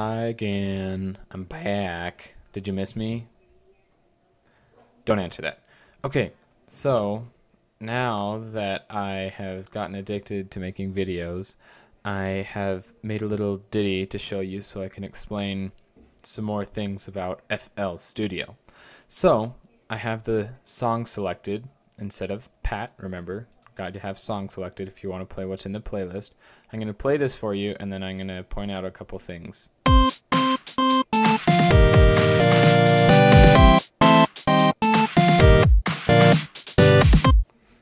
Hi again. I'm back. Did you miss me? Don't answer that. Okay, so now that I have gotten addicted to making videos, I have made a little ditty to show you so I can explain some more things about FL Studio. So I have the song selected instead of Pat, remember. Got to have song selected if you want to play what's in the playlist. I'm going to play this for you and then I'm going to point out a couple things.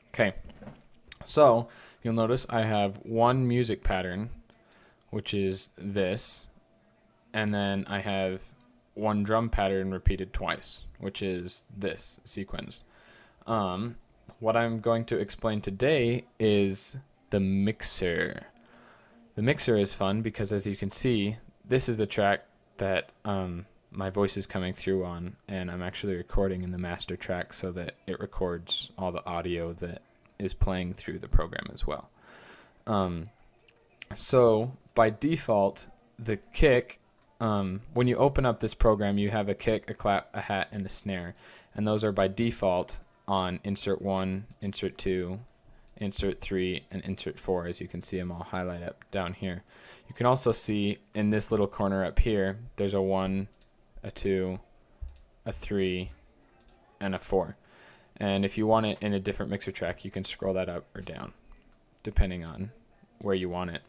Okay, so you'll notice I have one music pattern, which is this, and then I have one drum pattern repeated twice, which is this sequence. What I'm going to explain today is the mixer. The mixer is fun because, as you can see, this is the track that my voice is coming through on, and I'm actually recording in the master track so that it records all the audio that is playing through the program as well. So by default, the kick, when you open up this program, you have a kick, a clap, a hat, and a snare, and those are by default on insert 1, insert 2, insert 3, and insert 4, as you can see them all highlight up down here. You can also see in this little corner up here, there's a 1, a 2, a 3, and a 4. And if you want it in a different mixer track, you can scroll that up or down, depending on where you want it.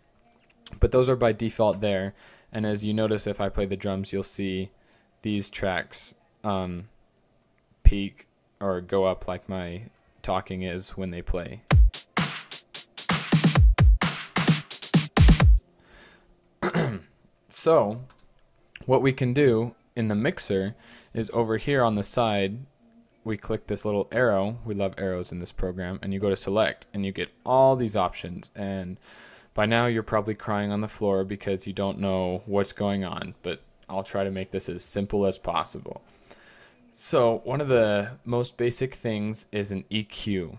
But those are by default there. And as you notice, if I play the drums, you'll see these tracks peak or go up like my talking is when they play. So what we can do in the mixer is over here on the side, we click this little arrow. We love arrows in this program, and you go to select and you get all these options. And by now you're probably crying on the floor because you don't know what's going on, but I'll try to make this as simple as possible. So one of the most basic things is an EQ.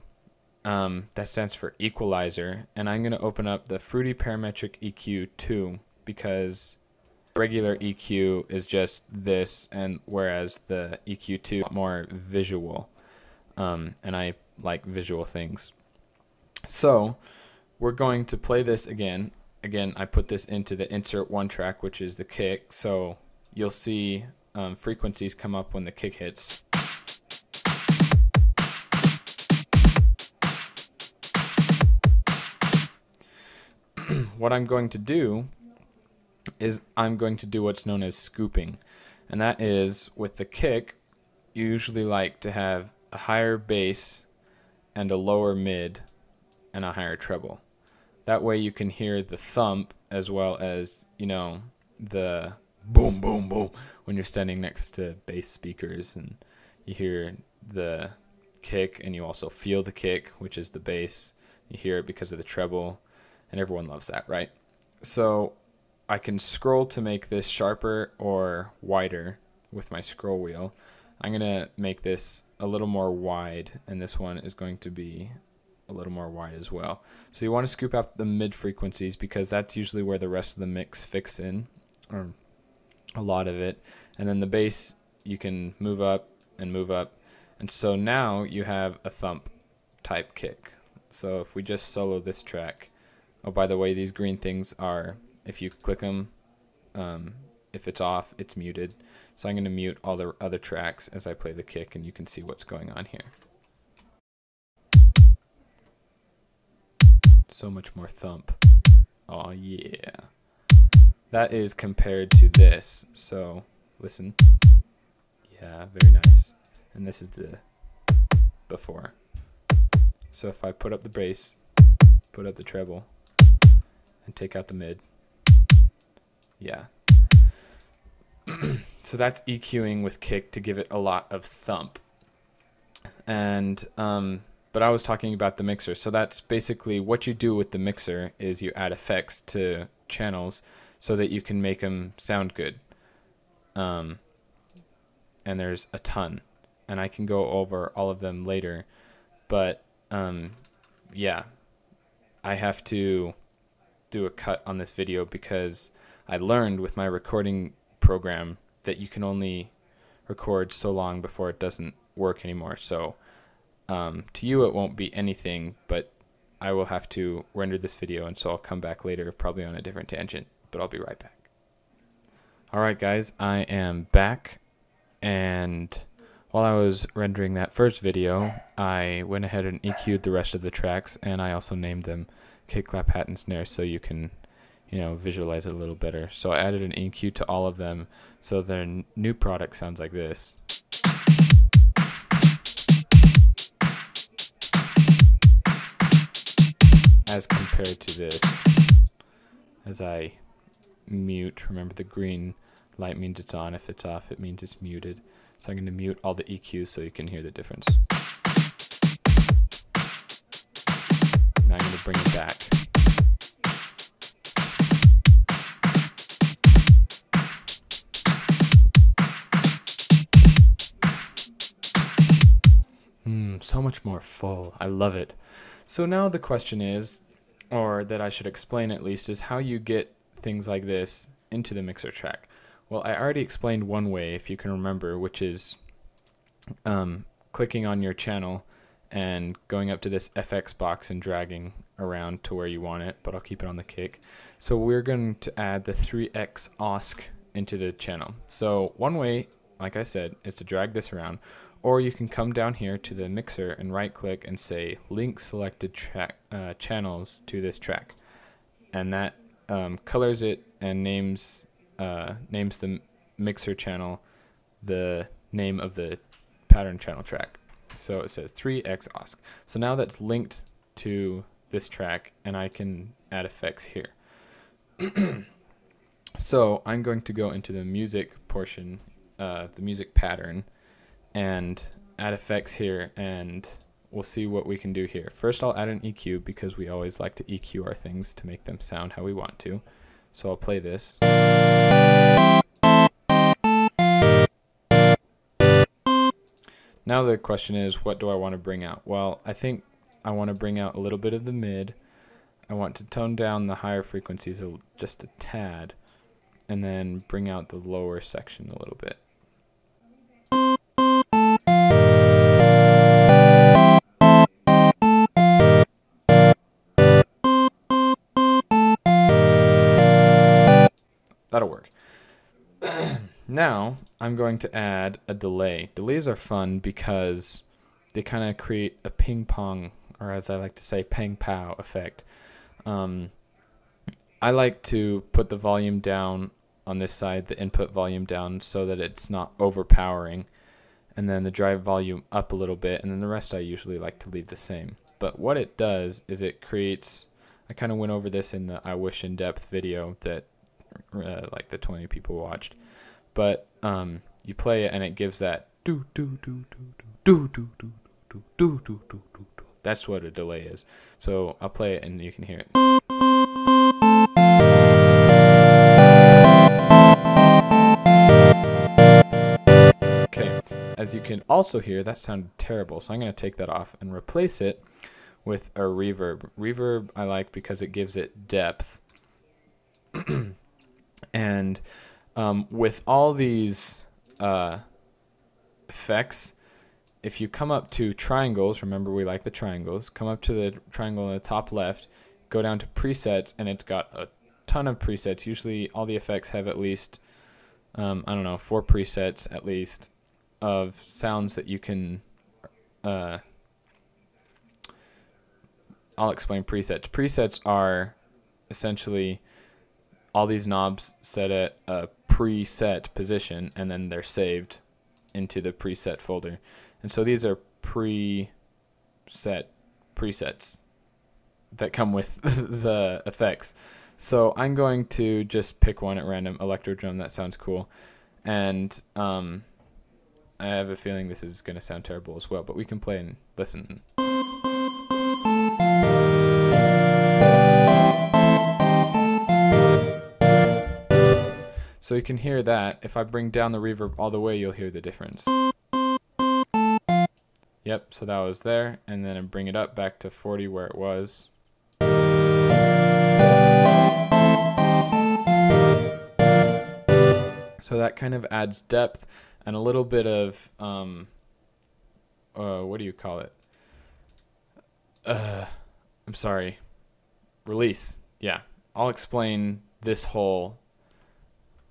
That stands for equalizer, and I'm going to open up the Fruity Parametric EQ 2 because regular EQ is just this, and whereas the EQ2 is more visual, and I like visual things. So we're going to play this again. Again, I put this into the insert 1 track, which is the kick, so you'll see frequencies come up when the kick hits. What I'm going to do is I'm going to do what's known as scooping, and that is with the kick you usually like to have a higher bass and a lower mid and a higher treble. That way you can hear the thump as well as, you know, the boom boom boom when you're standing next to bass speakers, and you hear the kick and you also feel the kick, which is the bass. You hear it because of the treble, and everyone loves that, right? So I can scroll to make this sharper or wider with my scroll wheel. I'm going to make this a little more wide, and this one is going to be a little more wide as well. So you want to scoop out the mid frequencies because that's usually where the rest of the mix fits in, or a lot of it. And then the bass you can move up and move up. And so now you have a thump type kick. So if we just solo this track, oh, by the way, these green things are, if you click them, if it's off, it's muted. So I'm going to mute all the other tracks as I play the kick, and you can see what's going on here. So much more thump. Oh yeah. That is compared to this. So listen. Yeah, very nice. And this is the before. So if I put up the bass, put up the treble, and take out the mid. Yeah. So that's EQing with kick to give it a lot of thump. And but I was talking about the mixer. So that's basically what you do with the mixer is you add effects to channels so that you can make them sound good. And there's a ton, and I can go over all of them later. But yeah, I have to do a cut on this video because I learned with my recording program that you can only record so long before it doesn't work anymore. So to you it won't be anything, but I will have to render this video, and so I'll come back later, probably on a different tangent, but I'll be right back. Alright guys, I am back, and while I was rendering that first video, I went ahead and EQ'd the rest of the tracks, and I also named them kick, clap, hat, and snare, so you can, visualize it a little better. So I added an EQ to all of them, so their new product sounds like this. As compared to this, as I mute, remember the green light means it's on, if it's off it means it's muted. So I'm going to mute all the EQs so you can hear the difference. Now I'm going to bring it back. So much more full. I love it. So now the question is, or that I should explain at least, is how you get things like this into the mixer track. Well, I already explained one way, if you can remember, which is clicking on your channel and going up to this FX box and dragging around to where you want it, but I'll keep it on the kick. So we're going to add the 3x OSC into the channel. So one way, like I said, is to drag this around, or you can come down here to the mixer and right click and say link selected track channels to this track, and that colors it and names the mixer channel the name of the pattern channel track. So it says 3x OSC. So now that's linked to this track, and I can add effects here. So I'm going to go into the music portion, the music pattern, and add effects here, and we'll see what we can do here. First I'll add an EQ, because we always like to EQ our things to make them sound how we want to. So I'll play this. Now the question is, what do I want to bring out? Well, I think I want to bring out a little bit of the mid. I want to tone down the higher frequencies just a tad, and then bring out the lower section a little bit. That'll work. Now I'm going to add a delay. Delays are fun because they kind of create a ping pong, or as I like to say, pang pow effect. I like to put the volume down on this side, the input volume down, so that it's not overpowering, and then the drive volume up a little bit, and then the rest I usually like to leave the same. But what it does is it creates, I kind of went over this in the I Wish in Depth video that like the 20 people watched, but you play it and it gives that do do do do do do do do do do do do. That's what a delay is. So I'll play it and you can hear it. Okay, as you can also hear, that sounded terrible, so I'm going to take that off and replace it with a reverb. Reverb I like because it gives it depth. And with all these effects, if you come up to triangles, remember we like the triangles, come up to the triangle in the top left, go down to presets, and it's got a ton of presets. Usually all the effects have at least, I don't know, 4 presets at least of sounds that you can, I'll explain presets. Presets are essentially all these knobs set at a preset position, and then they're saved into the preset folder. And so these are presets that come with the effects. So I'm going to just pick one at random, electro drum. That sounds cool. And I have a feeling this is going to sound terrible as well, but we can play and listen. So you can hear that. If I bring down the reverb all the way, you'll hear the difference. Yep, so that was there, and then I bring it up back to 40 where it was. So that kind of adds depth and a little bit of, what do you call it? I'm sorry. Release. Yeah. I'll explain this whole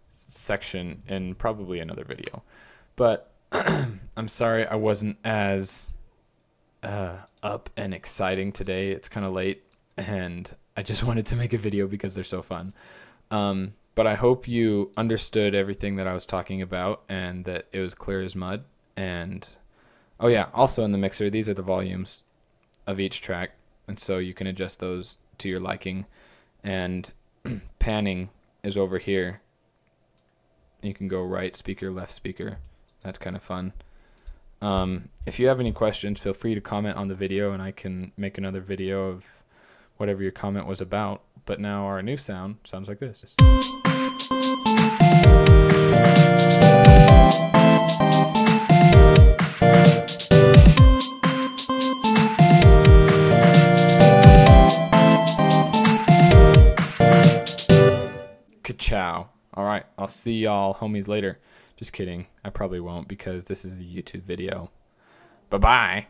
section in probably another video. But I'm sorry I wasn't as up and exciting today. It's kind of late, and I just wanted to make a video because they're so fun. But I hope you understood everything that I was talking about and that it was clear as mud. And oh yeah, also in the mixer, these are the volumes of each track, and so you can adjust those to your liking. And panning is over here. You can go right speaker, left speaker. That's kind of fun. If you have any questions, feel free to comment on the video and I can make another video of whatever your comment was about. But now our new sound sounds like this. Ka-chow. Alright, I'll see y'all homies later. Just kidding. I probably won't because this is a YouTube video. Bye-bye.